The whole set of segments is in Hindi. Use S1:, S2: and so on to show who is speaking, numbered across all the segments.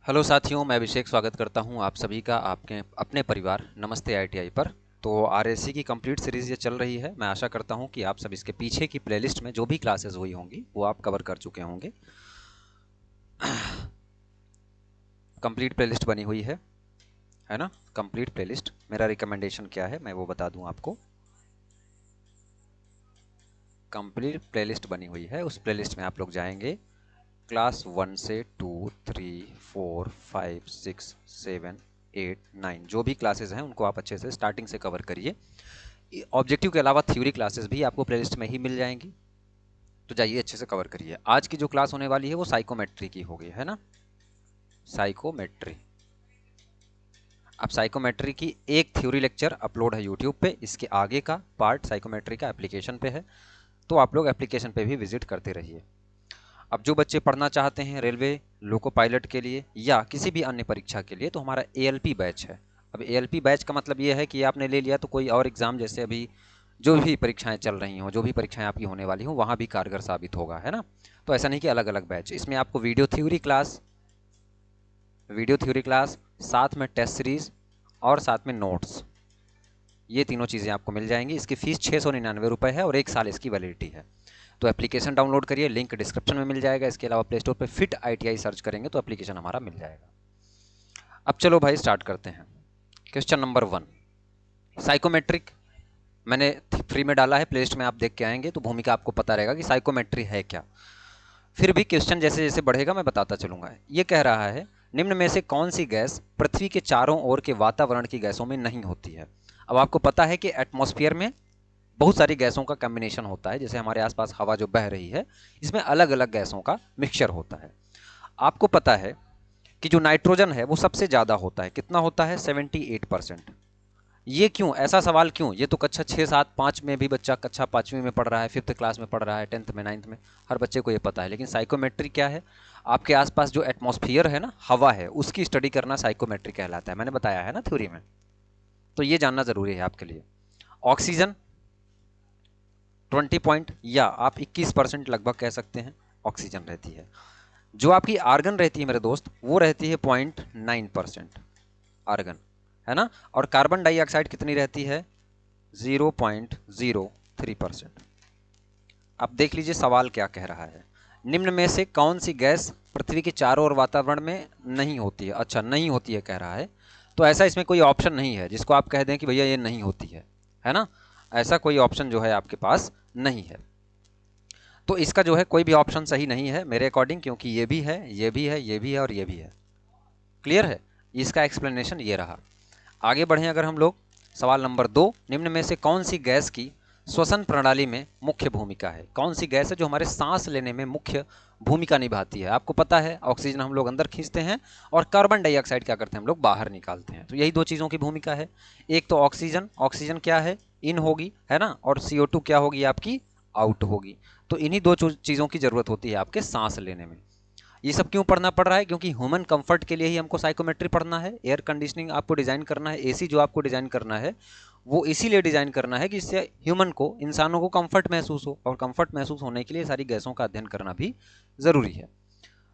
S1: हेलो साथियों, मैं अभिषेक स्वागत करता हूं आप सभी का आपके अपने परिवार नमस्ते आईटीआई पर। तो आरएससी की कंप्लीट सीरीज़ ये चल रही है। मैं आशा करता हूं कि आप सब इसके पीछे की प्लेलिस्ट में जो भी क्लासेस हुई होंगी वो आप कवर कर चुके होंगे। कंप्लीट प्लेलिस्ट बनी हुई है ना। कंप्लीट प्लेलिस्ट मेरा रिकमेंडेशन क्या है मैं वो बता दूं आपको। कंप्लीट प्लेलिस्ट बनी हुई है, उस प्लेलिस्ट में आप लोग जाएंगे। क्लास 1 से 2, 3, 4, 5, 6, 7, 8, 9 जो भी क्लासेस हैं उनको आप अच्छे से स्टार्टिंग से कवर करिए। ऑब्जेक्टिव के अलावा थ्योरी क्लासेस भी आपको प्लेलिस्ट में ही मिल जाएंगी। तो जाइए अच्छे से कवर करिए। आज की जो क्लास होने वाली है वो साइकोमेट्री की होगी, है ना। साइकोमेट्री। अब साइकोमेट्री की एक थ्योरी लेक्चर अपलोड है यूट्यूब पे, इसके आगे का पार्ट साइकोमेट्री का एप्लीकेशन पे है। तो आप लोग एप्लीकेशन पे भी विजिट करते रहिए। अब जो बच्चे पढ़ना चाहते हैं रेलवे लोको पायलट के लिए या किसी भी अन्य परीक्षा के लिए, तो हमारा एएलपी बैच है। अब एएलपी बैच का मतलब ये है कि आपने ले लिया तो कोई और एग्जाम, जैसे अभी जो भी परीक्षाएं चल रही हों, जो भी परीक्षाएं आपकी होने वाली हों, वहाँ भी कारगर साबित होगा, है ना। तो ऐसा नहीं कि अलग अलग बैच। इसमें आपको वीडियो थ्योरी क्लास साथ में टेस्ट सीरीज और साथ में नोट्स, ये तीनों चीज़ें आपको मिल जाएंगी। इसकी फीस 699 है और 1 साल इसकी वैलिडिटी है। तो एप्लीकेशन डाउनलोड करिए, लिंक डिस्क्रिप्शन में मिल जाएगा। इसके अलावा प्ले स्टोर पर फिट आईटीआई सर्च करेंगे तो एप्लीकेशन हमारा मिल जाएगा। अब चलो भाई स्टार्ट करते हैं। क्वेश्चन नंबर 1, साइकोमेट्रिक मैंने फ्री में डाला है, प्लेलिस्ट में आप देख के आएंगे तो भूमिका आपको पता रहेगा कि साइकोमेट्री है क्या। फिर भी क्वेश्चन जैसे जैसे बढ़ेगा मैं बताता चलूंगा। ये कह रहा है निम्न में से कौन सी गैस पृथ्वी के चारों ओर के वातावरण की गैसों में नहीं होती है। अब आपको पता है कि एटमॉस्फेयर में बहुत सारी गैसों का कॉम्बिनेशन होता है। जैसे हमारे आसपास हवा जो बह रही है, इसमें अलग अलग गैसों का मिक्सचर होता है। आपको पता है कि जो नाइट्रोजन है वो सबसे ज़्यादा होता है। कितना होता है? 78%। ये क्यों? ऐसा सवाल क्यों? ये तो कक्षा 6, 7, 5 में भी बच्चा कक्षा 5वीं में पढ़ रहा है, 5th क्लास में पढ़ रहा है, 10th में, 9th में, हर बच्चे को ये पता है। लेकिन साइकोमेट्री क्या है? आपके आसपास जो एटमॉस्फेयर है ना, हवा है, उसकी स्टडी करना साइकोमेट्री कहलाता है। मैंने बताया है ना थ्योरी में। तो ये जानना जरूरी है आपके लिए। ऑक्सीजन 20 पॉइंट या आप 21% लगभग कह सकते हैं ऑक्सीजन रहती है। जो आपकी आर्गन रहती है मेरे दोस्त, वो रहती है 0.9% आर्गन, है ना। और कार्बन डाइऑक्साइड कितनी रहती है? 0.03%। अब देख लीजिए सवाल क्या कह रहा है। निम्न में से कौन सी गैस पृथ्वी के चारों ओर वातावरण में नहीं होती है? अच्छा, नहीं होती है कह रहा है। तो ऐसा इसमें कोई ऑप्शन नहीं है जिसको आप कह दें कि भैया ये नहीं होती है ना। ऐसा कोई ऑप्शन जो है आपके पास नहीं है। तो इसका जो है कोई भी ऑप्शन सही नहीं है मेरे अकॉर्डिंग, क्योंकि ये भी है, ये भी है, ये भी है और ये भी है। क्लियर है? इसका एक्सप्लेनेशन ये रहा। आगे बढ़ें अगर हम लोग, सवाल नंबर 2, निम्न में से कौन सी गैस की श्वसन प्रणाली में मुख्य भूमिका है? कौन सी गैस है जो हमारे सांस लेने में मुख्य भूमिका निभाती है? आपको पता है ऑक्सीजन हम लोग अंदर खींचते हैं और कार्बन डाइऑक्साइड क्या करते हैं हम लोग बाहर निकालते हैं। तो यही दो चीज़ों की भूमिका है। एक तो ऑक्सीजन, ऑक्सीजन क्या है? इन होगी, है ना। और CO2 क्या होगी? आपकी आउट होगी। तो इन्हीं दो चीज़ों की जरूरत होती है आपके सांस लेने में। ये सब क्यों पढ़ना पड़ रहा है? क्योंकि ह्यूमन कंफर्ट के लिए ही हमको साइकोमेट्री पढ़ना है। एयर कंडीशनिंग आपको डिजाइन करना है, एसी जो आपको डिजाइन करना है वो इसीलिए डिजाइन करना है कि इससे ह्यूमन को, इंसानों को कंफर्ट महसूस हो। और कंफर्ट महसूस होने के लिए सारी गैसों का अध्ययन करना भी जरूरी है।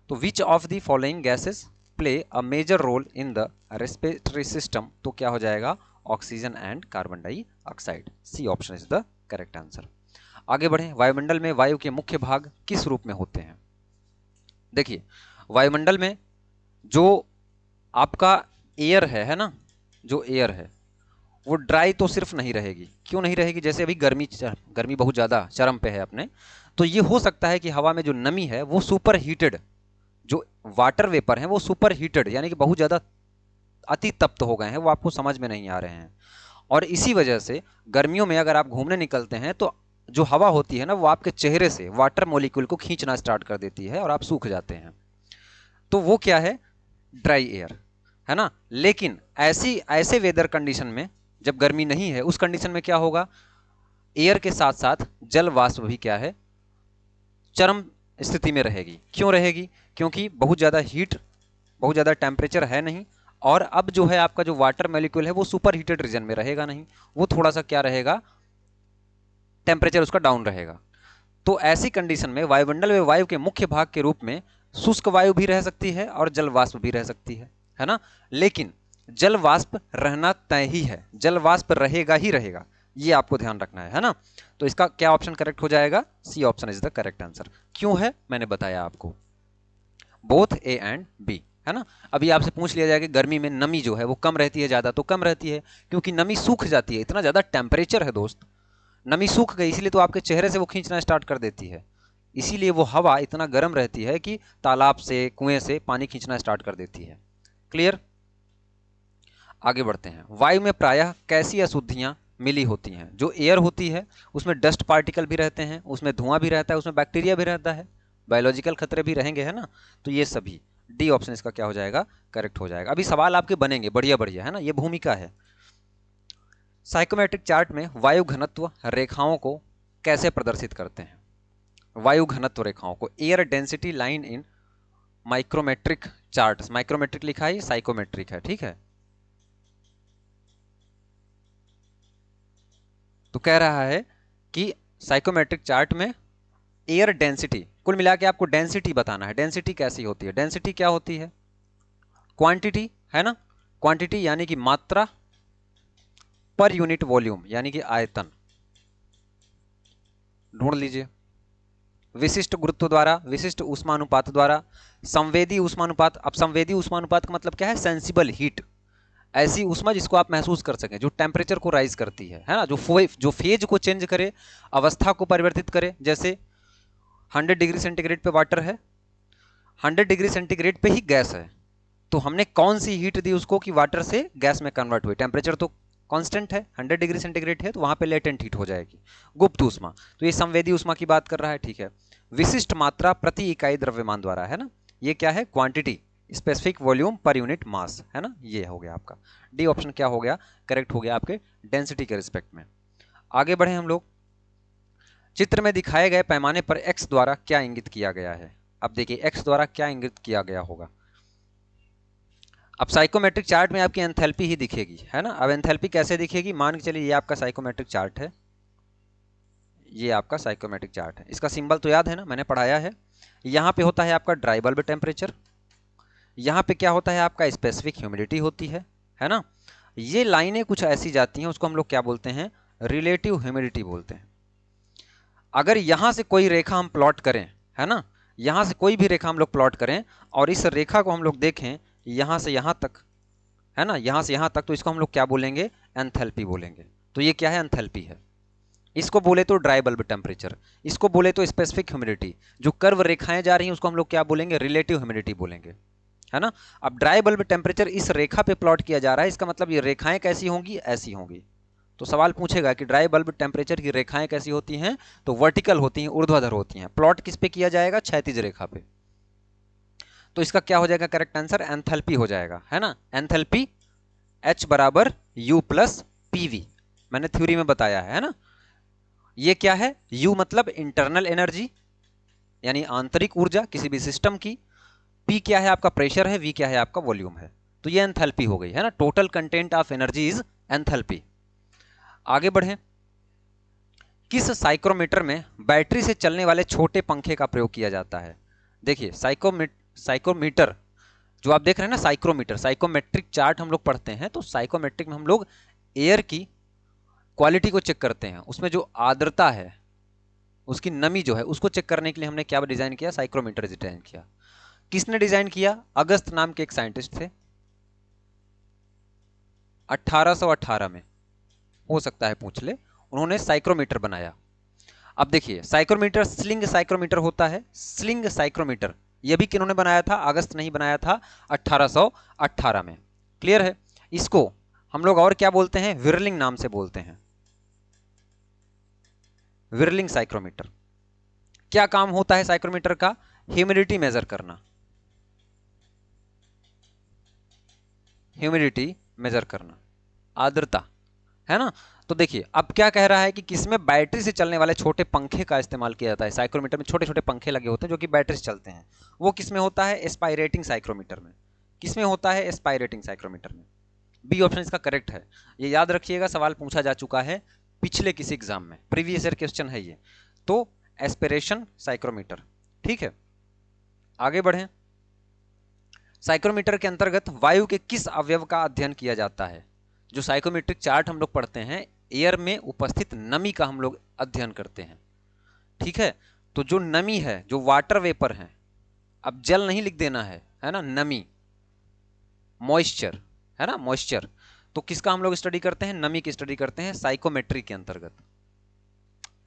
S1: तो which of the following gases play a major role in the respiratory system? तो क्या हो जाएगा? Oxygen and carbon dioxide. C option is the correct answer. आगे बढ़े। वायुमंडल में वायु के मुख्य भाग किस रूप में होते हैं? देखिए, वायुमंडल में जो आपका एयर है ना, जो एयर है वो ड्राई तो सिर्फ नहीं रहेगी। क्यों नहीं रहेगी? जैसे अभी गर्मी बहुत ज़्यादा चरम पे है अपने, तो ये हो सकता है कि हवा में जो नमी है वो सुपर हीटेड, जो वाटर वेपर है वो सुपर हीटेड यानी कि बहुत ज़्यादा अति तप्त हो गए हैं, वो आपको समझ में नहीं आ रहे हैं। और इसी वजह से गर्मियों में अगर आप घूमने निकलते हैं तो जो हवा होती है ना वो आपके चेहरे से वाटर मॉलिक्यूल को खींचना स्टार्ट कर देती है और आप सूख जाते हैं। तो वो क्या है? ड्राई एयर, है ना। लेकिन ऐसे वेदर कंडीशन में जब गर्मी नहीं है, उस कंडीशन में क्या होगा? एयर के साथ साथ जल वाष्प भी क्या है? चरम स्थिति में रहेगी। क्यों रहेगी? क्योंकि बहुत ज़्यादा हीट, बहुत ज़्यादा टेम्परेचर है नहीं। और अब जो है आपका जो वाटर मॉलिक्यूल है वो सुपर हीटेड रीजन में रहेगा नहीं, वो थोड़ा सा क्या रहेगा? टेम्परेचर उसका डाउन रहेगा। तो ऐसी कंडीशन में वायुमंडल में वायु के मुख्य भाग के रूप में शुष्क वायु भी रह सकती है और जल वाष्प भी रह सकती है ना। लेकिन जल वाष्प रहना तय ही है, जल वाष्प रहेगा ही रहेगा, ये आपको ध्यान रखना है ना। तो इसका क्या ऑप्शन करेक्ट हो जाएगा? C option is the correct answer. क्यों है मैंने बताया आपको, बोथ ए एंड बी, है ना। अभी आपसे पूछ लिया जाए कि गर्मी में नमी जो है वो कम रहती है ज्यादा, तो कम रहती है क्योंकि नमी सूख जाती है, इतना ज्यादा टेम्परेचर है दोस्त, नमी सूख गई इसलिए तो आपके चेहरे से वो खींचना स्टार्ट कर देती है, इसीलिए वो हवा इतना गर्म रहती है कि तालाब से कुएं से पानी खींचना स्टार्ट कर देती है। क्लियर? आगे बढ़ते हैं। वायु में प्रायः कैसी अशुद्धियां मिली होती हैं? जो एयर होती है उसमें डस्ट पार्टिकल भी रहते हैं, उसमें धुआं भी रहता है, उसमें बैक्टीरिया भी रहता है, बायोलॉजिकल खतरे भी रहेंगे, है ना। तो ये सभी, डी ऑप्शन इसका क्या हो जाएगा? करेक्ट हो जाएगा। अभी सवाल आपके बनेंगे बढ़िया बढ़िया, है ना, ये भूमिका है। साइकोमेट्रिक चार्ट में वायु घनत्व रेखाओं को कैसे प्रदर्शित करते हैं? वायु घनत्व रेखाओं को, air density line in micrometric chart, micrometric लिखा है, साइकोमेट्रिक है, ठीक है। तो कह रहा है कि साइकोमेट्रिक चार्ट में एयर डेंसिटी, कुल मिला के आपको डेंसिटी बताना है। डेंसिटी कैसी होती है? डेंसिटी क्या होती है? क्वांटिटी, है ना, क्वांटिटी यानी कि मात्रा, पर यूनिट वॉल्यूम यानी कि आयतन, ढूंढ लीजिए। विशिष्ट गुरुत्व द्वारा, विशिष्ट ऊष्मानुपात द्वारा, संवेदी ऊष्मानुपात। अब संवेदी ऊष्मानुपात का मतलब क्या है? सेंसिबल हीट, ऐसी ऊष्मा जिसको आप महसूस कर सकें, जो टेम्परेचर को राइज करती है ना, जो फेज को चेंज करे, अवस्था को परिवर्तित करे। जैसे 100 डिग्री सेंटीग्रेड पे वाटर है, 100 डिग्री सेंटीग्रेड पे ही गैस है, तो हमने कौन सी हीट दी उसको कि वाटर से गैस में कन्वर्ट हुई? टेम्परेचर तो कांस्टेंट है, 100 डिग्री सेंटीग्रेड है, तो वहां पे लेटेंट हीट हो जाएगी, गुप्त ऊष्मा। तो ये संवेदी ऊष्मा की बात कर रहा है, ठीक है। विशिष्ट मात्रा प्रति इकाई द्रव्यमान द्वारा, है ना, ये क्या है? Quantity, specific volume per unit mass, है ना, ये हो गया आपका। डी ऑप्शन क्या हो गया? करेक्ट हो गया आपके डेंसिटी के रिस्पेक्ट में। आगे बढ़े हम लोग। चित्र में दिखाए गए पैमाने पर x द्वारा क्या इंगित किया गया है? अब देखिए x द्वारा क्या इंगित किया गया होगा। अब साइकोमेट्रिक चार्ट में आपकी एंथैल्पी ही दिखेगी, है ना। अब एंथैल्पी कैसे दिखेगी? मान के चलिए ये आपका साइकोमेट्रिक चार्ट है, ये आपका साइकोमेट्रिक चार्ट है, इसका सिंबल तो याद है ना, मैंने पढ़ाया है। यहाँ पे होता है आपका ड्राई बल्ब टेम्परेचर, यहाँ पे क्या होता है आपका? स्पेसिफिक ह्यूमिडिटी होती है ना। ये लाइनें कुछ ऐसी जाती हैं, उसको हम लोग क्या बोलते हैं? रिलेटिव ह्यूमिडिटी बोलते हैं। अगर यहां से कोई रेखा हम प्लॉट करें, है ना, यहां से कोई भी रेखा हम लोग प्लॉट करें और इस रेखा को हम लोग देखें यहां से यहां तक, है ना, यहां से यहां तक, तो इसको हम लोग क्या बोलेंगे? एंथैल्पी बोलेंगे। तो ये क्या है? एंथैल्पी है। इसको बोले तो ड्राई बल्ब टेम्परेचर, इसको बोले तो स्पेसिफिक ह्यूमिडिटी, जो कर्व रेखाएं जा रही हैं उसको हम लोग क्या बोलेंगे? रिलेटिव ह्यूमिडिटी बोलेंगे, है ना। अब ड्राई बल्ब टेम्परेचर इस रेखा पे प्लॉट किया जा रहा है, इसका मतलब ये रेखाएं कैसी होंगी? ऐसी होंगी। तो सवाल पूछेगा कि ड्राई बल्ब टेम्परेचर की रेखाएं कैसी होती हैं? तो वर्टिकल होती हैं, ऊर्ध्वाधर होती हैं। प्लॉट किस पे किया जाएगा? क्षैतिज रेखा पे। तो इसका क्या हो जाएगा करेक्ट आंसर? एंथैल्पी हो जाएगा, है ना। एंथैल्पी H बराबर U प्लस PV, मैंने थ्योरी में बताया है ना। ये क्या है? U मतलब इंटरनल एनर्जी यानी आंतरिक ऊर्जा किसी भी सिस्टम की, P क्या है? आपका प्रेशर है, V क्या है? आपका वॉल्यूम है। तो ये एंथैल्पी हो गई, है ना। Total content of energy is enthalpy. आगे बढ़े। किस साइक्रोमीटर में बैटरी से चलने वाले छोटे पंखे का प्रयोग किया जाता है? देखिए साइकोमीटर जो आप देख रहे हैं ना, साइक्रोमीटर, साइकोमेट्रिक चार्ट हम लोग पढ़ते हैं, तो साइकोमेट्रिक में हम लोग एयर की क्वालिटी को चेक करते हैं, उसमें जो आर्द्रता है, उसकी नमी जो है, उसको चेक करने के लिए हमने क्या डिजाइन किया? साइक्रोमीटर डिजाइन किया। किसने डिजाइन किया? अगस्त नाम के एक साइंटिस्ट थे, 1818 में, हो सकता है पूछ ले, उन्होंने साइक्रोमीटर बनाया। अब देखिए साइक्रोमीटर स्लिंग साइक्रोमीटर होता है, स्लिंग साइक्रोमीटर, यह भी किन्होंने बनाया था? अगस्त नहीं बनाया था, 1818 में। क्लियर है? इसको हम लोग और क्या बोलते हैं? विरलिंग नाम से बोलते हैं, विरलिंग साइक्रोमीटर। क्या काम होता है साइक्रोमीटर का? ह्यूमिडिटी मेजर करना, ह्यूमिडिटी मेजर करना, आर्द्रता, है ना। तो देखिए अब क्या कह रहा है कि किसमें बैटरी से चलने वाले छोटे पंखे का इस्तेमाल किया जाता है? साइक्रोमीटर में छोटे छोटे पंखे लगे होते हैं जो कि बैटरी से चलते हैं। वो किसमें होता है? एस्पायरेटिंग साइक्रोमीटर में। किसमें होता है? एस्पायरेटिंग साइक्रोमीटर में। बी ऑप्शन इसका करेक्ट है। ये याद रखिएगा, सवाल पूछा जा चुका है पिछले किसी एग्जाम में, प्रीवियस ईयर क्वेश्चन है ये। तो एस्पिरेशन साइक्रोमीटर, ठीक है। आगे बढ़ें। साइक्रोमीटर के अंतर्गत वायु के किस अवयव का अध्ययन किया जाता है? जो साइकोमेट्रिक चार्ट हम लोग पढ़ते हैं, एयर में उपस्थित नमी का हम लोग अध्ययन करते हैं। ठीक है, तो जो नमी है, जो वाटर वेपर है, अब जल नहीं लिख देना है ना, नमी, मॉइस्चर, है ना, मॉइस्चर। तो किसका हम लोग स्टडी करते हैं? नमी की स्टडी करते हैं साइकोमेट्री के अंतर्गत।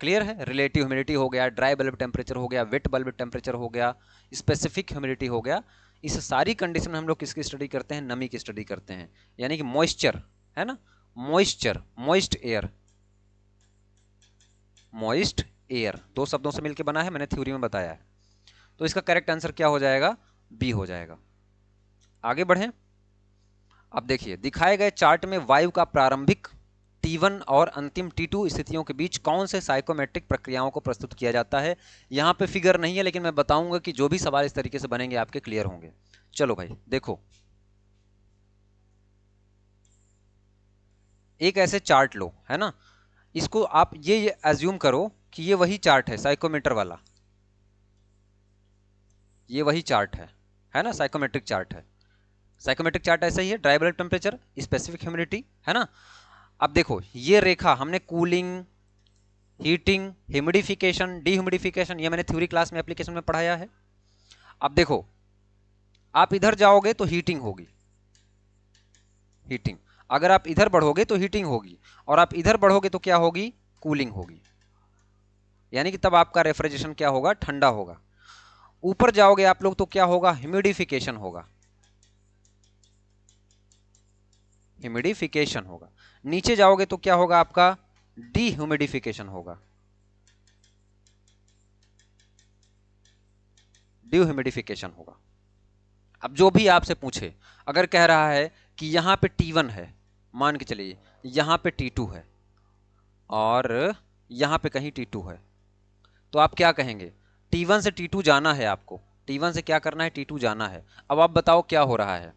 S1: क्लियर है? रिलेटिव ह्यूमिडिटी हो गया, ड्राई बल्ब टेम्परेचर हो गया, वेट बल्ब टेम्परेचर हो गया, स्पेसिफिक ह्यूमिडिटी हो गया। इस सारी कंडीशन में हम लोग किसकी स्टडी करते हैं? नमी की स्टडी करते हैं, यानी कि मॉइस्चर, है ना, moisture, moist air, moist air दो शब्दों से मिलकर बना है, मैंने थ्योरी में बताया है। तो इसका करेक्ट आंसर क्या हो जाएगा? बी हो जाएगा। आगे बढ़ें। अब देखिए, दिखाए गए चार्ट में वायु का प्रारंभिक T1 और अंतिम T2 स्थितियों के बीच कौन से साइकोमेट्रिक प्रक्रियाओं को प्रस्तुत किया जाता है? यहां पे फिगर नहीं है, लेकिन मैं बताऊंगा कि जो भी सवाल इस तरीके से बनेंगे आपके क्लियर होंगे। चलो भाई देखो, एक ऐसे चार्ट लो, है ना, इसको आप ये एज्यूम करो कि ये वही चार्ट है साइकोमीटर वाला, ये वही चार्ट है ना, साइकोमेट्रिक चार्ट है। साइकोमेट्रिक चार्ट ऐसा ही है, dry bulb temperature, specific humidity, है ना। अब देखो, ये रेखा हमने कूलिंग, हीटिंग, ह्यूमिडिफिकेशन, डीह्यूमिडिफिकेशन, ये मैंने थ्योरी क्लास में एप्लीकेशन में पढ़ाया है। अब देखो, आप इधर जाओगे तो हीटिंग होगी, हीटिंग, अगर आप इधर बढ़ोगे तो हीटिंग होगी, और आप इधर बढ़ोगे तो क्या होगी? कूलिंग होगी, यानी कि तब आपका रेफ्रिजरेशन क्या होगा? ठंडा होगा। ऊपर जाओगे आप लोग तो क्या होगा? ह्यूमिडिफिकेशन होगा, ह्यूमिडिफिकेशन होगा। नीचे जाओगे तो क्या होगा? आपका डीह्यूमिडिफिकेशन होगा, डीह्यूमिडिफिकेशन होगा। अब जो भी आपसे पूछे, अगर कह रहा है कि यहां पे T1 है, मान के चलिए यहां पे T2 है और यहां पे कहीं T2 है, तो आप क्या कहेंगे? T1 से T2 जाना है आपको, T1 से क्या करना है? T2 जाना है। अब आप बताओ क्या हो रहा है?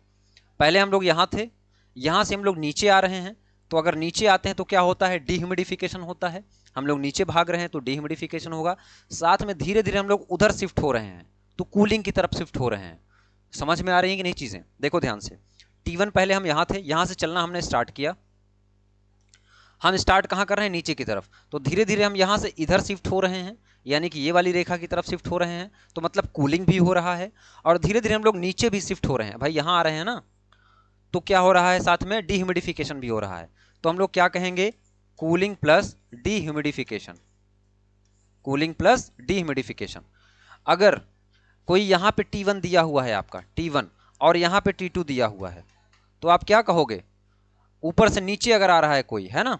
S1: पहले हम लोग यहां थे, यहां से हम लोग नीचे आ रहे हैं, तो अगर नीचे आते हैं तो क्या होता है? डीह्यूमिडिफिकेशन होता है। हम लोग नीचे भाग रहे हैं तो डीह्यूमिडिफिकेशन होगा। साथ में धीरे धीरे हम लोग उधर शिफ्ट हो रहे हैं, तो कूलिंग की तरफ शिफ्ट हो रहे हैं। समझ में आ रही है कि नहीं चीजें? देखो ध्यान से, T1 पहले हम यहां थे, यहां से चलना हमने स्टार्ट किया, हम स्टार्ट कहां कर रहे हैं? नीचे की तरफ। तो धीरे धीरे हम यहां से इधर शिफ्ट हो रहे हैं, यानी कि ये वाली रेखा की तरफ शिफ्ट हो रहे हैं, तो मतलब कूलिंग भी हो रहा है। और धीरे धीरे हम लोग नीचे भी शिफ्ट हो रहे हैं, भाई यहां आ रहे हैं ना, तो क्या हो रहा है? साथ में डीह्यूमिडिफिकेशन भी हो रहा है। तो हम लोग क्या कहेंगे? Cooling plus dehumidification, cooling plus dehumidification. अगर कोई यहां पे T1 दिया हुआ है आपका, T1, और यहां पे T2 दिया हुआ है, तो आप क्या कहोगे? ऊपर से नीचे अगर आ रहा है कोई, है ना,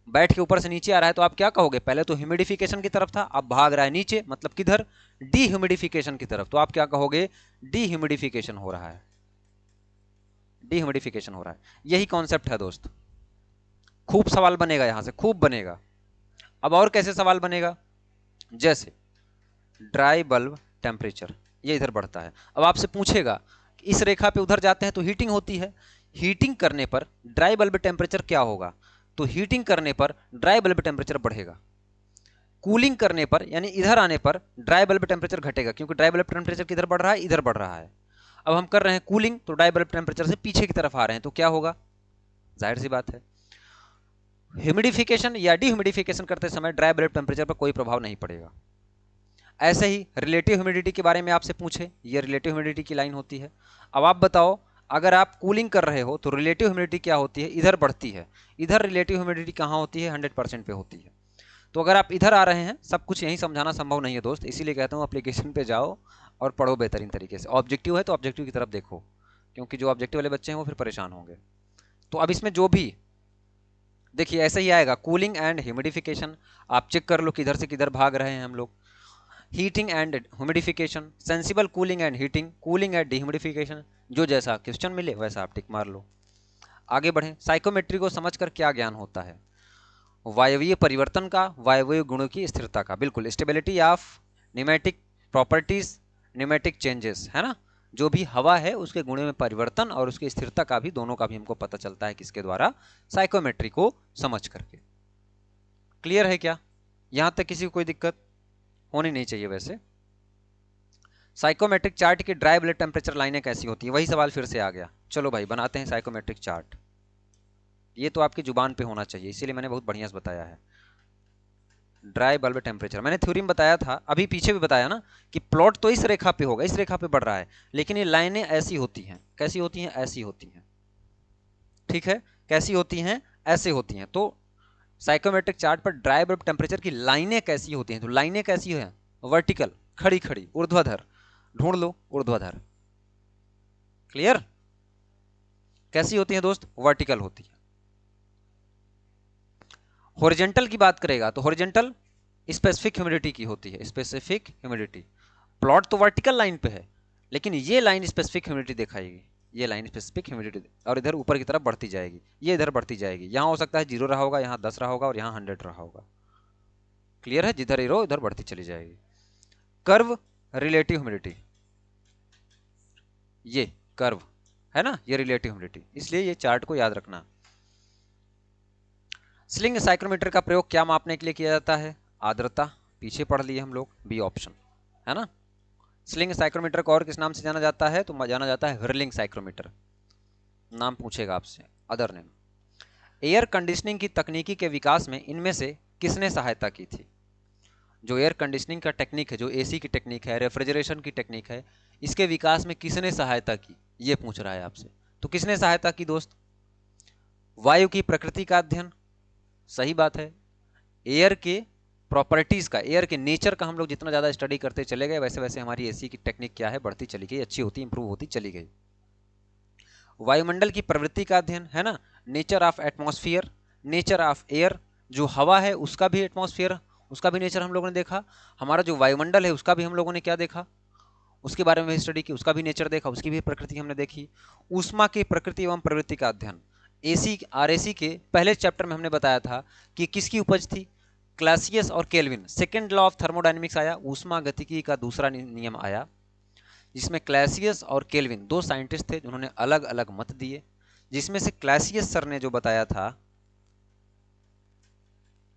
S1: बैठ के ऊपर से नीचे आ रहा है, तो आप क्या कहोगे? पहले तो ह्यूमिडिफिकेशन की तरफ था, अब भाग रहा है नीचे, मतलब किधर? डीह्यूमिडिफिकेशन की तरफ। तो आप क्या कहोगे? डीह्यूमिडिफिकेशन हो रहा है, डीह्यूमिडिफिकेशन हो रहा है। यही कॉन्सेप्ट है दोस्त। खूब सवाल बनेगा यहां से, खूब बनेगा। अब और कैसे सवाल बनेगा? जैसे ड्राई बल्ब टेम्परेचर, ये इधर बढ़ता है, अब आपसे पूछेगा इस रेखा पे उधर जाते हैं तो हीटिंग होती है, हीटिंग करने पर ड्राई बल्ब टेम्परेचर क्या होगा? तो हीटिंग करने पर ड्राई बल्ब टेम्परेचर बढ़ेगा, कूलिंग करने पर यानी इधर आने पर ड्राई बल्ब टेम्परेचर घटेगा, क्योंकि ड्राई बल्ब टेम्परेचर किधर बढ़ रहा है? इधर बढ़ रहा है। अब हम कर रहे हैं कूलिंग, तो ड्राई बल्ब टेम्परेचर से पीछे की तरफ आ रहे हैं, तो क्या होगा? जाहिर सी बात है, ह्यूमिडिफिकेशन या डीह्यूमिडिफिकेशन करते समय ड्राई बल्ब टेम्परेचर पर कोई प्रभाव नहीं पड़ेगा। ऐसे ही रिलेटिव ह्यूमिडिटी के बारे में आपसे पूछे, ये रिलेटिव ह्यूमिडिटी की लाइन होती है। अब आप बताओ, अगर आप कूलिंग कर रहे हो तो रिलेटिव ह्यूमिडिटी क्या होती है? इधर बढ़ती है। इधर रिलेटिव ह्यूमिडिटी कहाँ होती है? 100% पे होती है। तो अगर आप इधर आ रहे हैं, सब कुछ यहीं समझाना संभव नहीं है दोस्त, इसीलिए कहता हूँ एप्लीकेशन पे जाओ और पढ़ो बेहतरीन तरीके से। ऑब्जेक्टिव है तो ऑब्जेक्टिव की तरफ देखो, क्योंकि जो ऑब्जेक्टिव वाले बच्चे हैं वो फिर परेशान होंगे। तो अब इसमें जो भी देखिए ऐसे ही आएगा, कूलिंग एंड ह्यूमिडिफिकेशन, आप चेक कर लो किधर से किधर भाग रहे हैं हम लोग। Heating and humidification, sensible cooling and heating, cooling and dehumidification, जो जैसा क्वेश्चन मिले वैसा आप टिक मार लो। आगे बढ़ें। साइकोमेट्री को समझकर क्या ज्ञान होता है? वायवीय परिवर्तन का, वायवीय गुणों की स्थिरता का, बिल्कुल, stability of pneumatic properties, pneumatic changes, है ना, जो भी हवा है उसके गुणों में परिवर्तन और उसकी स्थिरता का भी, दोनों का भी हमको पता चलता है किसके द्वारा? साइकोमेट्री को समझ करके। क्लियर है क्या? यहां तक किसी को कोई दिक्कत होनी नहीं चाहिए वैसे। साइकोमेट्रिक चार्ट की ड्राई ब्लड टेम्परेचर लाइनें कैसी होती है, वही सवाल फिर से आ गया। चलो भाई बनाते हैं साइकोमेट्रिक चार्ट। ये तो आपकी जुबान पे होना चाहिए, इसीलिए मैंने बहुत बढ़िया से बताया है। ड्राई बल्ब टेम्परेचर मैंने थ्योरी में बताया था, अभी पीछे भी बताया ना कि प्लॉट तो इस रेखा पे होगा, इस रेखा पे बढ़ रहा है, लेकिन ये लाइनें ऐसी होती हैं। कैसी होती हैं? ऐसी होती हैं। ठीक है, कैसी होती हैं? ऐसे होती हैं। तो साइकोमेट्रिक चार्ट पर ड्राई बल्ब टेम्परेचर की लाइनें कैसी होती हैं? तो लाइनें कैसी हैं? वर्टिकल, खड़ी खड़ी, ऊर्ध्वाधर। ढूंढ लो, ऊर्ध्वाधर। क्लियर? कैसी होती हैं दोस्त? वर्टिकल होती है। हॉरिजॉन्टल की बात करेगा तो हॉरिजॉन्टल स्पेसिफिक ह्यूमिडिटी की होती है, स्पेसिफिक ह्यूमिडिटी। प्लॉट तो वर्टिकल लाइन पे है, लेकिन ये लाइन स्पेसिफिक ह्यूमिडिटी दिखाएगी। ये लाइन स्पेसिफिक ह्यूमिडिटी, और इधर ऊपर की तरफ बढ़ती जाएगी, ये इधर बढ़ती जाएगी। यहाँ हो सकता है 0 रहा होगा, यहाँ 10 रहा होगा, और यहाँ 100 रहा होगा। क्लियर है? जिधर एरो इधर बढ़ती चली जाएगी। कर्व रिलेटिव ह्यूमिडिटी, ये कर्व है ना, ये रिलेटिव ह्यूमिडिटी, इसलिए ये चार्ट को याद रखना। स्लिंग साइक्रोमीटर का प्रयोग क्या मापने के लिए किया जाता है? आर्द्रता, पीछे पढ़ लिए हम लोग, बी ऑप्शन है ना। स्लिंग साइक्रोमीटर को और किस नाम से जाना जाता है? तो जाना जाता है व्हिर्लिंग साइक्रोमीटर। नाम पूछेगा आपसे, अदर नेम। एयर कंडीशनिंग की तकनीकी के विकास में इनमें से किसने सहायता की थी? जो एयर कंडीशनिंग का टेक्निक है, जो एसी की टेक्निक है, रेफ्रिजरेशन की टेक्निक है, इसके विकास में किसने सहायता की, ये पूछ रहा है आपसे। तो किसने सहायता की दोस्त? वायु की प्रकृति का अध्ययन, सही बात है। एयर के प्रॉपर्टीज का, एयर के नेचर का हम लोग जितना ज़्यादा स्टडी करते चले गए, वैसे वैसे हमारी एसी की टेक्निक क्या है, बढ़ती चली गई, अच्छी होती, इंप्रूव होती चली गई। वायुमंडल की प्रवृत्ति का अध्ययन है ना, nature of atmosphere, nature of air. जो हवा है उसका भी एटमॉस्फेयर, उसका भी नेचर हम लोगों ने देखा। हमारा जो वायुमंडल है उसका भी हम लोगों ने क्या देखा, उसके बारे में स्टडी की, उसका भी नेचर देखा, उसकी भी प्रकृति हमने देखी। ऊष्मा की प्रकृति एवं प्रवृत्ति का अध्ययन, एसी आरएसी के पहले चैप्टर में हमने बताया था कि किसकी उपज थी, क्लासियस और kelvin. Second law of thermodynamics आया, ऊष्मा गतिकी का दूसरा नियम आया, जिसमें क्लासियस और केल्विन दो साइंटिस्ट थे जिन्होंने अलग अलग मत दिए। जिसमें से क्लासियस सर ने जो बताया था,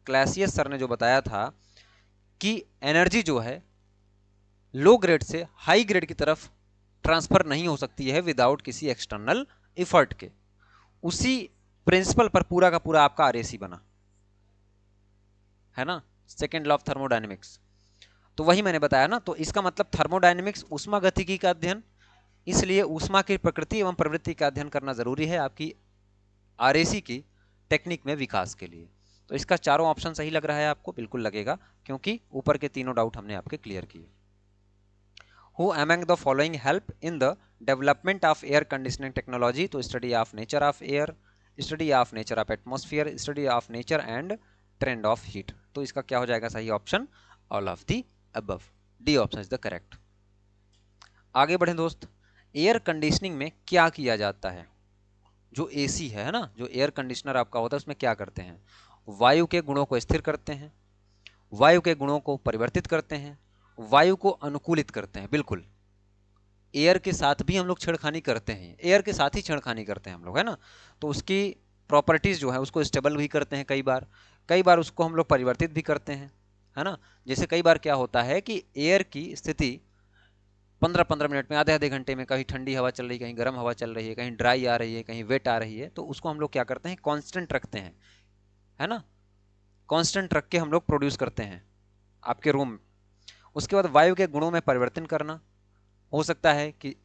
S1: क्लासियस सर ने जो बताया था कि एनर्जी जो है लो ग्रेड से हाई ग्रेड की तरफ ट्रांसफर नहीं हो सकती है विदाउट किसी एक्सटर्नल एफर्ट के। उसी प्रिंसिपल पर पूरा का पूरा आपका आरएसी बना है ना, सेकेंड लॉ ऑफ थर्मोडायनेमिक्स। तो वही मैंने बताया ना, तो इसका मतलब थर्मोडायनेमिक्स ऊष्मा गतिकी का अध्ययन, इसलिए ऊष्मा की प्रकृति एवं प्रवृत्ति का अध्ययन करना जरूरी है आपकी आरएसी की टेक्निक में विकास के लिए। तो इसका चारों ऑप्शन सही लग रहा है आपको? बिल्कुल लगेगा, क्योंकि ऊपर के तीनों डाउट हमने आपके क्लियर किए। Who among the following help in the development of air conditioning technology? तो study of nature of air, study of nature of atmosphere, study of nature and trend of heat। तो इसका क्या हो जाएगा सही option? All of the above, D option is the correct. आगे बढ़ें दोस्त, एयर कंडीशनिंग में क्या किया जाता है? जो एसी है ना, जो एयर कंडीशनर आपका होता है, उसमें क्या करते हैं? वायु के गुणों को स्थिर करते हैं, वायु के गुणों को परिवर्तित करते हैं, वायु को अनुकूलित करते हैं। बिल्कुल, एयर के साथ भी हम लोग छेड़खानी करते हैं, एयर के साथ ही छेड़खानी करते हैं हम लोग, है ना। तो उसकी प्रॉपर्टीज जो है उसको स्टेबल भी करते हैं, कई बार उसको हम लोग परिवर्तित भी करते हैं, है ना। जैसे कई बार क्या होता है कि एयर की स्थिति 15-15 मिनट में, आधे आधे घंटे में, कहीं ठंडी हवा चल रही है, कहीं गर्म हवा चल रही है, कहीं ड्राई आ रही है, कहीं वेट आ रही है, तो उसको हम लोग क्या करते हैं, कांस्टेंट रखते हैं, है ना। कांस्टेंट रख के हम लोग प्रोड्यूस करते हैं आपके रूम में। उसके बाद वायु के गुणों में परिवर्तन करना, हो सकता है कि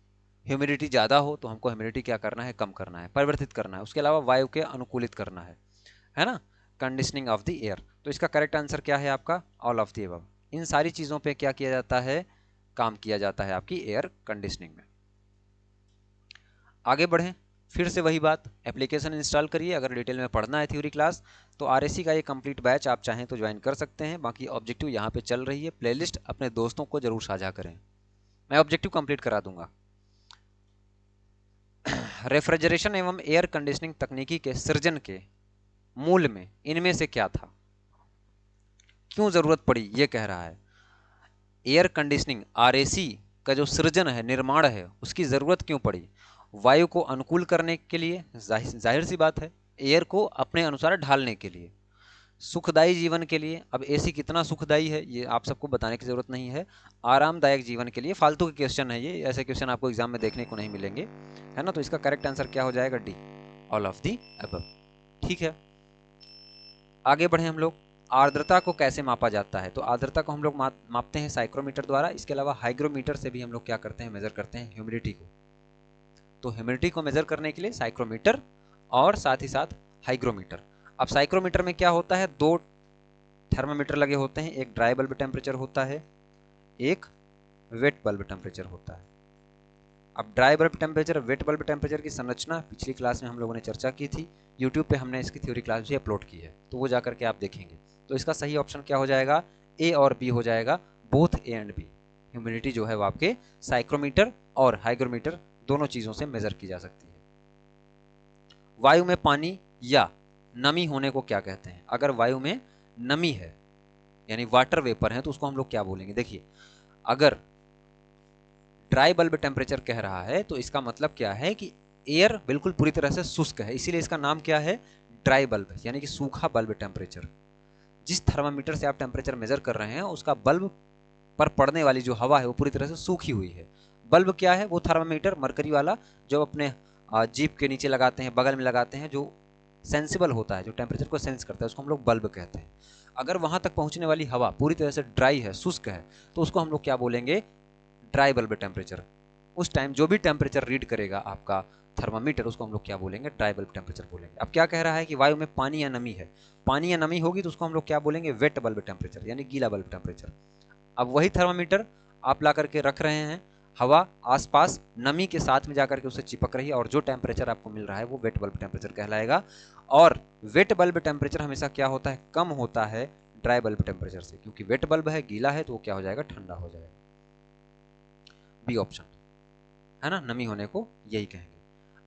S1: ह्यूमिडिटी ज़्यादा हो तो हमको ह्यूमिडिटी क्या करना है, कम करना है, परिवर्तित करना है। उसके अलावा वायु के अनुकूलित करना है ना, कंडीशनिंग ऑफ द एयर। तो इसका करेक्ट आंसर क्या है आपका? All of the above. इन सारी चीज़ों पे क्या किया जाता है, काम किया जाता है आपकी एयर कंडीशनिंग में। आगे बढ़ें, फिर से वही बात, एप्लीकेशन इंस्टॉल करिए। अगर डिटेल में पढ़ना है थ्योरी क्लास, तो आरएसी का ये कंप्लीट बैच आप चाहें तो ज्वाइन कर सकते हैं। बाकी ऑब्जेक्टिव यहाँ पे चल रही है, प्लेलिस्ट अपने दोस्तों को जरूर साझा करें, मैं ऑब्जेक्टिव कंप्लीट करा दूंगा। रेफ्रिजरेशन एवं एयर कंडीशनिंग तकनीकी के सृजन के मूल में इनमें से क्या था? क्यों जरूरत पड़ी, ये कह रहा है। एयर कंडीशनिंग आरएसी का जो सृजन है, निर्माण है, उसकी जरूरत क्यों पड़ी? वायु को अनुकूल करने के लिए, जाहिर सी बात है, एयर को अपने अनुसार ढालने के लिए। सुखदायी जीवन के लिए, अब एसी कितना सुखदायी है ये आप सबको बताने की जरूरत नहीं है। आरामदायक जीवन के लिए, फालतू के क्वेश्चन है ये, ऐसे क्वेश्चन आपको एग्जाम में देखने को नहीं मिलेंगे, है ना। तो इसका करेक्ट आंसर क्या हो जाएगा? D, all of the above. ठीक है, आगे बढ़े हम लोग। आर्द्रता को कैसे मापा जाता है? तो आर्द्रता को हम लोग मापते हैं साइक्रोमीटर द्वारा। इसके अलावा हाइग्रोमीटर से भी हम लोग क्या करते हैं? मेजर करते हैं ह्यूमिडिटी को। तो ह्यूमिडिटी को मेजर करने के लिए साइक्रोमीटर और साथ ही साथ हाइग्रोमीटर। अब साइक्रोमीटर में क्या होता है? दो थर्मामीटर लगे होते हैं, एक ड्राई बल्ब टेम्परेचर होता है, एक वेट बल्ब टेम्परेचर होता है। अब dry bulb temperature, wet bulb temperature की संरचना पिछली क्लास में हम लोगों ने चर्चा की थी, यूट्यूब पे हमने इसकी थ्योरी क्लास भी अपलोड की है, तो वो जाकर के आप देखेंगे। तो इसका सही ऑप्शन क्या हो जाएगा? ए और बी हो जाएगा, both A and B. Humidity जो है वो आपके साइक्रोमीटर और हाइग्रोमीटर दोनों चीजों से मेजर की जा सकती है। वायु में पानी या नमी होने को क्या कहते हैं? अगर वायु में नमी है यानी वाटर वेपर है तो उसको हम लोग क्या बोलेंगे? देखिए, अगर ड्राई बल्ब टेम्परेचर कह रहा है तो इसका मतलब क्या है कि एयर बिल्कुल पूरी तरह से शुष्क है, इसीलिए इसका नाम क्या है? ड्राई बल्ब, यानी कि सूखा बल्ब टेम्परेचर। जिस थर्मामीटर से आप टेम्परेचर मेजर कर रहे हैं उसका बल्ब पर पड़ने वाली जो हवा है वो पूरी तरह से सूखी हुई है। बल्ब क्या है? वो थर्मामीटर मरकरी वाला जो अपने जीप के नीचे लगाते हैं, बगल में लगाते हैं, जो सेंसिबल होता है, जो टेम्परेचर को सेंस करता है, उसको हम लोग बल्ब कहते हैं। अगर वहां तक पहुंचने वाली हवा पूरी तरह से ड्राई है, शुष्क है, तो उसको हम लोग क्या बोलेंगे? Dry bulb temperature. उस टाइम जो भी टेम्परेचर रीड करेगा आपका थर्मामीटर उसको हम लोग क्या बोलेंगे? ड्राई बल्ब टेम्परेचर बोलेंगे। अब क्या कह रहा है कि वायु में पानी या नमी है, पानी या नमी होगी तो उसको हम लोग क्या बोलेंगे? वेट बल्ब टेम्परेचर, यानी गीला बल्ब टेम्परेचर। अब वही थर्मामीटर आप ला करके रख रहे हैं, हवा आसपास नमी के साथ में जाकर के उससे चिपक रही है और जो टेम्परेचर आपको मिल रहा है वो वेट बल्ब टेम्परेचर कहलाएगा। और वेट बल्ब टेम्परेचर हमेशा क्या होता है? कम होता है ड्राई बल्ब टेम्परेचर से, क्योंकि वेट बल्ब है, गीला है, तो वो क्या हो जाएगा? ठंडा हो जाएगा। बी ऑप्शन है ना, नमी होने को यही कहेंगे।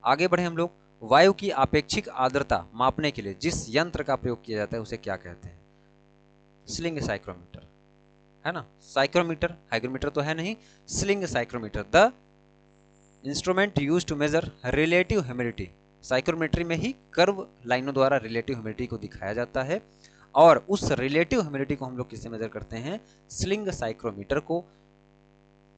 S1: आगे बढ़े हम लोग। वायु की आपेक्षिक आर्द्रता मापने के लिए जिस यंत्र का प्रयोग किया जाता है उसे क्या कहते हैं? स्लिंग साइक्रोमीटर, है ना। साइक्रोमीटर, हाइग्रोमीटर तो है नहीं, sling psychrometer, the instrument use to measure relative humidity. Psychrometry में ही कर्व लाइनों द्वारा रिलेटिव ह्यूमिडिटी को दिखाया जाता है, और उस रिलेटिव ह्यूमिडिटी को हम लोग किससे मेजर करते हैं? स्लिंग साइक्रोमीटर को।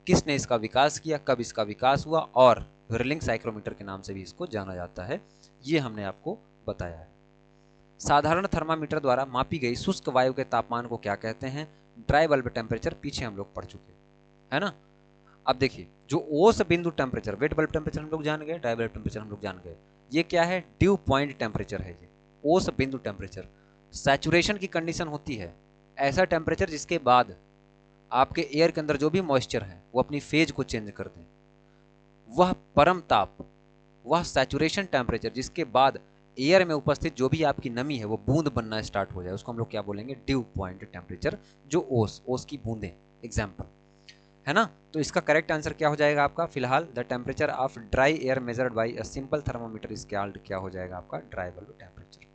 S1: किसने इसका विकास किया, कब इसका विकास हुआ, और व्हिर्लिंग साइक्रोमीटर के नाम से भी इसको जाना जाता है, ये हमने आपको बताया है। साधारण थर्मामीटर द्वारा मापी गई शुष्क वायु के तापमान को क्या कहते हैं? ड्राई बल्ब टेम्परेचर, पीछे हम लोग पढ़ चुके, है ना। अब देखिए, जो ओस बिंदु टेम्परेचर, वेट बल्ब टेम्परेचर हम लोग जान गए, ड्राई बल्ब टेम्परेचर हम लोग जान गए, ये क्या है? ड्यू पॉइंट टेम्परेचर है ये, ओस बिंदु टेम्परेचर। सैचुरेशन की कंडीशन होती है, ऐसा टेम्परेचर जिसके बाद आपके एयर के अंदर जो भी मॉइस्चर है वो अपनी फेज को चेंज कर दें, वह परम ताप, वह सैचुरेशन टेम्परेचर जिसके बाद एयर में उपस्थित जो भी आपकी नमी है वो बूंद बनना स्टार्ट हो जाए, उसको हम लोग क्या बोलेंगे? Due point temperature. जो ओस की बूंदें, एग्जाम्पल, है ना। तो इसका करेक्ट आंसर क्या हो जाएगा आपका? फिलहाल the temperature of dry air measured by a simple thermometer is called, क्या हो जाएगा आपका? Dry bulb temperature.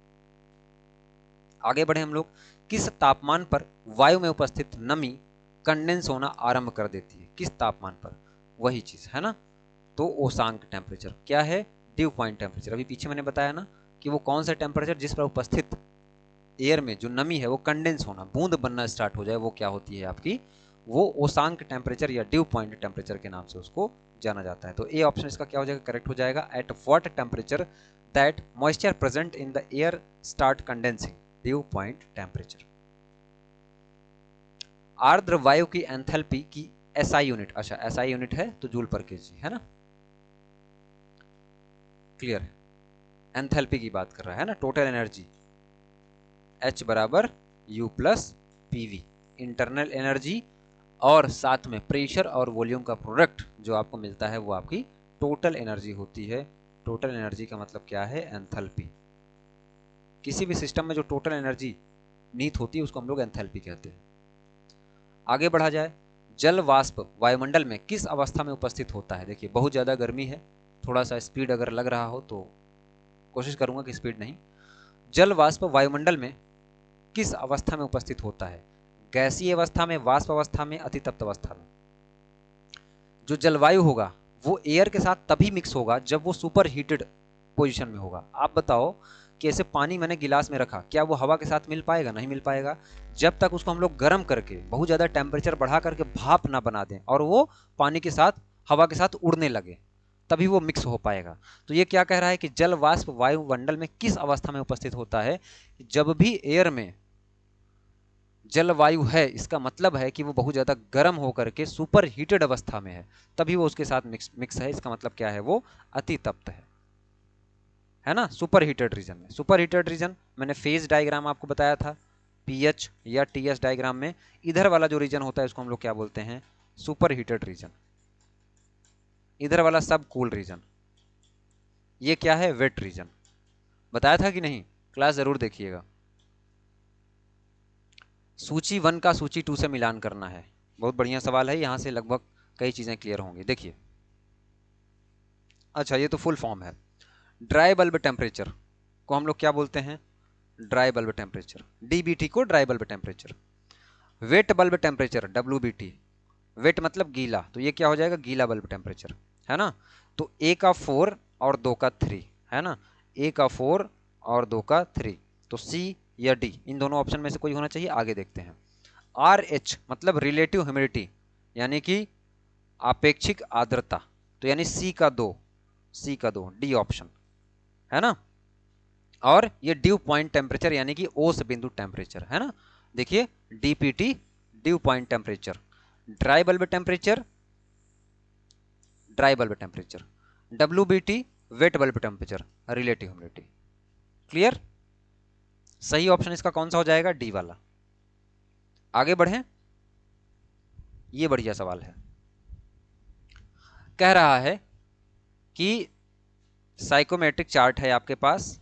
S1: आगे बढ़े हम लोग। किस तापमान पर वायु में उपस्थित नमी कंडेंस होना आरंभ कर देती है? किस तापमान पर? वही चीज है ना, तो ओसांक टेम्परेचर क्या है? Due point temperature. अभी पीछे मैंने बताया ना कि वो कौन सा टेम्परेचर जिस पर उपस्थित एयर में जो नमी है वो कंडेंस होना, बूंद बनना स्टार्ट हो जाए, वो क्या होती है आपकी? वो ओसांक टेम्परेचर या ड्यू पॉइंट टेम्परेचर के नाम से उसको जाना जाता है। तो ए ऑप्शन इसका क्या हो जाएगा? करेक्ट हो जाएगा। At what temperature that moisture present in the air start condensing, due point temperature. आर्द्र वायु की एंथैल्पी की एसआई यूनिट, अच्छा एसआई यूनिट है तो जूल पर केजी, है ना, क्लियर है। एंथैल्पी की बात कर रहा है ना, टोटल एनर्जी, H बराबर U plus PV, internal energy, और साथ में प्रेशर और वॉल्यूम का प्रोडक्ट जो आपको मिलता है वो आपकी टोटल एनर्जी होती है। टोटल एनर्जी का मतलब क्या है? एंथैल्पी। किसी भी सिस्टम में जो टोटल एनर्जी नीत होती है उसको हम लोग एंथैल्पी कहते हैं। आगे बढ़ा जाए। जल वाष्प वायुमंडल में किस अवस्था में उपस्थित होता है? देखिए, बहुत ज़्यादा गर्मी है, थोड़ा सा स्पीड अगर लग रहा हो तो कोशिश करूंगा कि स्पीड नहीं। जल वाष्प वायुमंडल में किस अवस्था में उपस्थित होता है? गैसीय अवस्था में, वाष्प अवस्था में, अतितप्त अवस्था में। जो जलवायु होगा वो एयर के साथ तभी मिक्स होगा जब वो सुपर हीटेड पोजीशन में होगा। आप बताओ कि ऐसे पानी मैंने गिलास में रखा, क्या वो हवा के साथ मिल पाएगा? नहीं मिल पाएगा। जब तक उसको हम लोग गर्म करके बहुत ज़्यादा टेम्परेचर बढ़ा करके भाप ना बना दें और वो पानी के साथ हवा के साथ उड़ने लगे, तभी वो मिक्स हो पाएगा। तो ये क्या कह रहा है कि जल वाष्प वायुमंडल में किस अवस्था में उपस्थित होता है? जब भी एयर में जलवायु है, इसका मतलब है कि वो बहुत ज़्यादा गर्म होकर के सुपर हीटेड अवस्था में है, तभी वो उसके साथ मिक्स है। इसका मतलब क्या है? वो अति तप्त है ना, सुपर हीटेड रीजन में। सुपर हीटेड रीजन मैंने फेज डायग्राम आपको बताया था, पीएच या टीएस डायग्राम में इधर वाला जो रीजन होता है उसको हम लोग क्या बोलते हैं? Super heated region. इधर वाला सब कूल रीजन, ये क्या है? Wet region. बताया था कि नहीं? क्लास जरूर देखिएगा। सूची 1 का सूची 2 से मिलान करना है। बहुत बढ़िया सवाल है, यहां से लगभग कई चीजें क्लियर होंगी। देखिए, अच्छा ये तो फुल फॉर्म है। ड्राई बल्ब टेम्परेचर को हम लोग क्या बोलते हैं? ड्राई बल्ब टेम्परेचर, डीबीटी को dry bulb temperature. Wet bulb temperature, WBT. Wet मतलब गीला, तो ये क्या हो जाएगा? गीला बल्ब टेम्परेचर, है ना। तो ए का 4 और 2 का 3, है ना। ए का 4 और 2 का 3, तो सी या डी, इन दोनों ऑप्शन में से कोई होना चाहिए। आगे देखते हैं। आर एच मतलब रिलेटिव ह्यूमिडिटी, यानी कि आपेक्षिक आर्द्रता, तो यानी सी का 2, सी का 2, डी ऑप्शन, है ना। और ये ड्यू पॉइंट टेम्परेचर यानी कि ओस बिंदु टेम्परेचर, है ना। देखिए, DPT due point temperature, dry bulb temperature, dry bulb temperature, WBT wait bulb temperature, relative humidity. Clear? सही ऑप्शन इसका कौन सा हो जाएगा? डी वाला। आगे बढ़ें। ये बढ़िया सवाल है। कह रहा है कि साइकोमेट्रिक चार्ट है आपके पास।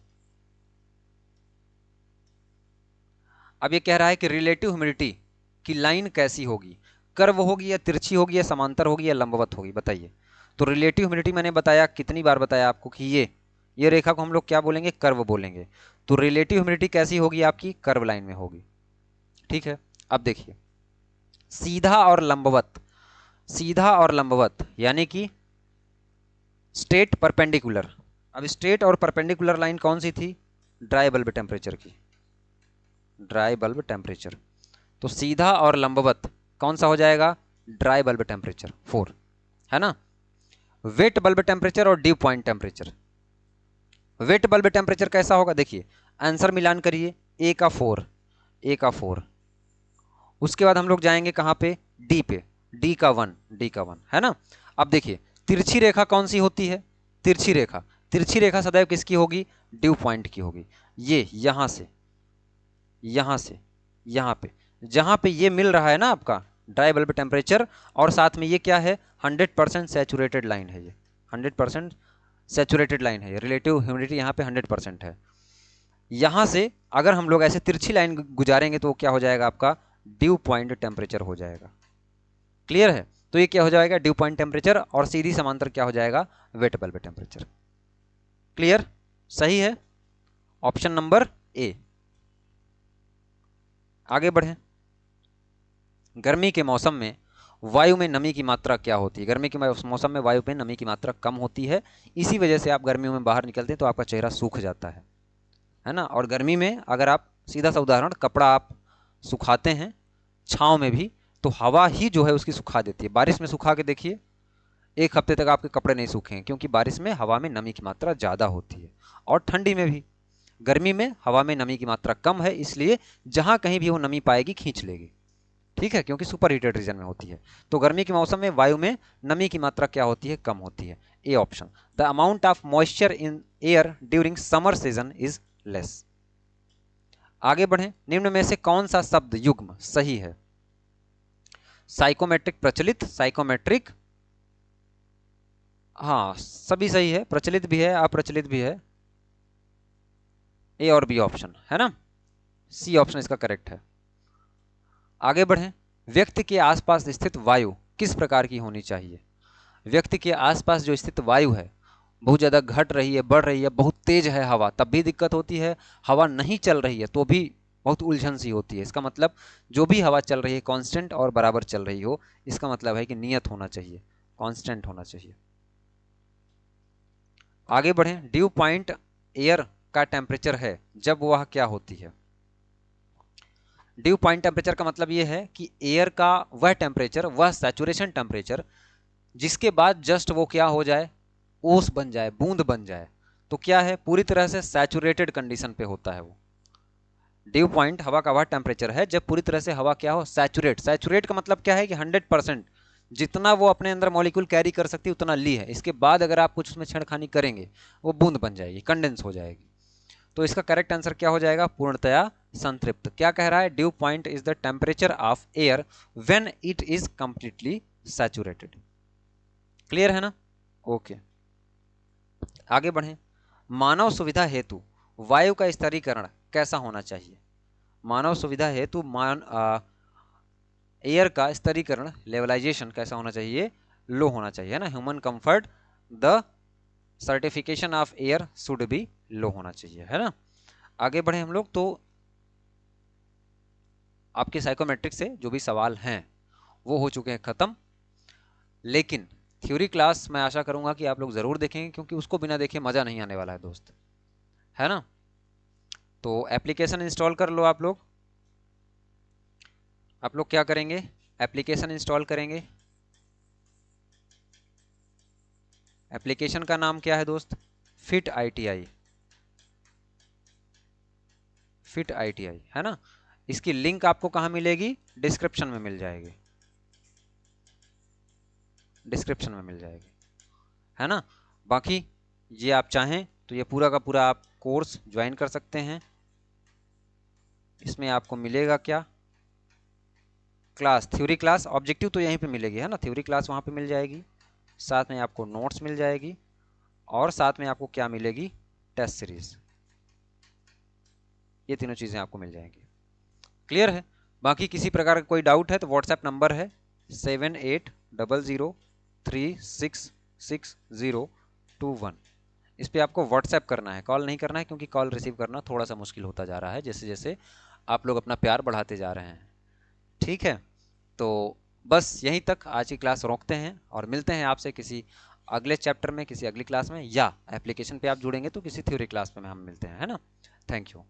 S1: अब ये कह रहा है कि रिलेटिव ह्यूमिडिटी की लाइन कैसी होगी? कर्व होगी या तिरछी होगी या समांतर होगी या लंबवत होगी? बताइए। तो रिलेटिव ह्यूमिडिटी मैंने बताया, कितनी बार बताया आपको कि ये रेखा को हम लोग क्या बोलेंगे? कर्व बोलेंगे। तो रिलेटिव ह्यूमिडिटी कैसी होगी आपकी? कर्व लाइन में होगी। ठीक है। अब देखिए, सीधा और लंबवत, सीधा और लंबवत यानी कि स्ट्रेट परपेंडिकुलर। अब स्ट्रेट और परपेंडिकुलर लाइन कौन सी थी? ड्राई बल्ब टेम्परेचर की, ड्राई बल्ब टेम्परेचर। तो सीधा और लंबवत कौन सा हो जाएगा? ड्राई बल्ब टेम्परेचर 4, है ना। वेट बल्ब टेम्परेचर और due point temperature. Wet bulb temperature कैसा होगा? देखिए, आंसर मिलान करिए। ए का 4, ए का 4। उसके बाद हम लोग जाएंगे कहां पे? डी पे, डी का 1, डी का 1, है ना। अब देखिए, तिरछी रेखा कौन सी होती है? तिरछी रेखा, तिरछी रेखा सदैव किसकी होगी? ड्यू पॉइंट की होगी। ये यहां से यहां से यहां पे, जहां पे ये मिल रहा है ना आपका ड्राई बल्ब टेम्परेचर, और साथ में ये क्या है? 100% सैचुरेटेड लाइन है ये, 100% सैचुरेटेड लाइन है ये। रिलेटिव ह्यूमिडिटी यहाँ पे 100% है। यहाँ से अगर हम लोग ऐसे तिरछी लाइन गुजारेंगे तो क्या हो जाएगा आपका? ड्यू पॉइंट टेम्परेचर हो जाएगा। क्लियर है? तो ये क्या हो जाएगा? ड्यू पॉइंट टेम्परेचर, और सीधी समांतर क्या हो जाएगा? Wait bulb temperature. क्लियर? सही है ऑप्शन नंबर ए। आगे बढ़ें। गर्मी के मौसम में वायु में नमी की मात्रा क्या होती है? गर्मी के मौसम में वायु में नमी की मात्रा कम होती है, इसी वजह से आप गर्मियों में बाहर निकलते हैं तो आपका चेहरा सूख जाता है ना। और गर्मी में अगर आप, सीधा सा उदाहरण, कपड़ा आप सुखाते हैं छाँव में भी, तो हवा ही जो है उसकी सुखा देती है। बारिश में सुखा के देखिए, 1 हफ्ते तक आपके कपड़े नहीं सूखेंगे, क्योंकि बारिश में हवा में नमी की मात्रा ज़्यादा होती है। और ठंडी में भी, गर्मी में हवा में नमी की मात्रा कम है, इसलिए जहाँ कहीं भी वो नमी पाएगी खींच लेगी। ठीक है, क्योंकि सुपर हीटेड रीजन में होती है। तो गर्मी के मौसम में वायु में नमी की मात्रा क्या होती है? कम होती है। A option. The amount of moisture in air during summer season is less. आगे बढ़ें। निम्न में से कौन सा शब्द युग्म सही है? साइकोमेट्रिक प्रचलित, साइकोमेट्रिक, हाँ सभी सही है, प्रचलित भी है अप्रचलित भी है। ए और बी ऑप्शन, है ना। सी ऑप्शन इसका करेक्ट है। आगे बढ़ें। व्यक्ति के आसपास स्थित वायु किस प्रकार की होनी चाहिए? व्यक्ति के आसपास जो स्थित वायु है, बहुत ज़्यादा घट रही है, बढ़ रही है, बहुत तेज है हवा, तब भी दिक्कत होती है। हवा नहीं चल रही है तो भी बहुत उलझन सी होती है। इसका मतलब जो भी हवा चल रही है कांस्टेंट और बराबर चल रही हो, इसका मतलब है कि नियत होना चाहिए, कांस्टेंट होना चाहिए। आगे बढ़ें। ड्यू पॉइंट एयर का टेम्परेचर है जब वह क्या होती है। ड्यू पॉइंट टेम्परेचर का मतलब यह है कि एयर का वह टेम्परेचर, वह सैचुरेशन टेम्परेचर जिसके बाद जस्ट वो क्या हो जाए, ओस बन जाए, बूंद बन जाए, तो क्या है, पूरी तरह से सैचुरेटेड कंडीशन पे होता है वो। ड्यू पॉइंट हवा का वह टेम्परेचर है जब पूरी तरह से हवा क्या हो, सैचुरेट। सैचुरेट का मतलब क्या है कि 100% जितना वो अपने अंदर मॉलिक्यूल कैरी कर सकती है उतना ली है, इसके बाद अगर आप कुछ उसमें छेड़खानी करेंगे वो बूंद बन जाएगी, कंडेंस हो जाएगी। तो इसका करेक्ट आंसर क्या हो जाएगा, पूर्णतया संतृप्त। क्या कह रहा है, due point is the temperature of air when it is completely saturated. Clear है ना? ओके, आगे बढ़ें। मानव सुविधा हेतु वायु का स्तरीकरण कैसा होना चाहिए? मानव सुविधा हेतु एयर का स्तरीकरण, लेवलाइजेशन कैसा होना चाहिए, लो होना चाहिए, है ना। Human comfort, the certification of air should be low होना चाहिए, है ना। आगे बढ़े हम लोग। तो आपके साइकोमेट्रिक से जो भी सवाल हैं वो हो चुके हैं खत्म, लेकिन थ्योरी क्लास मैं आशा करूंगा कि आप लोग जरूर देखेंगे, क्योंकि उसको बिना देखे मजा नहीं आने वाला है दोस्त, है ना। तो एप्लीकेशन इंस्टॉल कर लो आप लोग। आप लोग क्या करेंगे, एप्लीकेशन इंस्टॉल करेंगे। एप्लीकेशन का नाम क्या है दोस्त, फिट ITI, फिट ITI, है ना। इसकी लिंक आपको कहां मिलेगी, डिस्क्रिप्शन में मिल जाएगी, डिस्क्रिप्शन में मिल जाएगी, है ना। बाकी ये आप चाहें तो ये पूरा का पूरा आप कोर्स ज्वाइन कर सकते हैं। इसमें आपको मिलेगा क्या, क्लास, थ्योरी क्लास, ऑब्जेक्टिव तो यहीं पे मिलेगी, है ना। थ्योरी क्लास वहाँ पे मिल जाएगी, साथ में आपको नोट्स मिल जाएगी, और साथ में आपको क्या मिलेगी, टेस्ट सीरीज। ये तीनों चीज़ें आपको मिल जाएंगी। क्लियर है? बाकी किसी प्रकार का कोई डाउट है तो व्हाट्सएप नंबर है 7800366021। इस पर आपको व्हाट्सएप करना है, कॉल नहीं करना है, क्योंकि कॉल रिसीव करना थोड़ा सा मुश्किल होता जा रहा है जैसे जैसे आप लोग अपना प्यार बढ़ाते जा रहे हैं। ठीक है, तो बस यहीं तक आज की क्लास रोकते हैं और मिलते हैं आपसे किसी अगले चैप्टर में, किसी अगली क्लास में, या एप्लीकेशन पे आप जुड़ेंगे तो किसी थ्योरी क्लास में हम मिलते हैं, है ना। Thank you.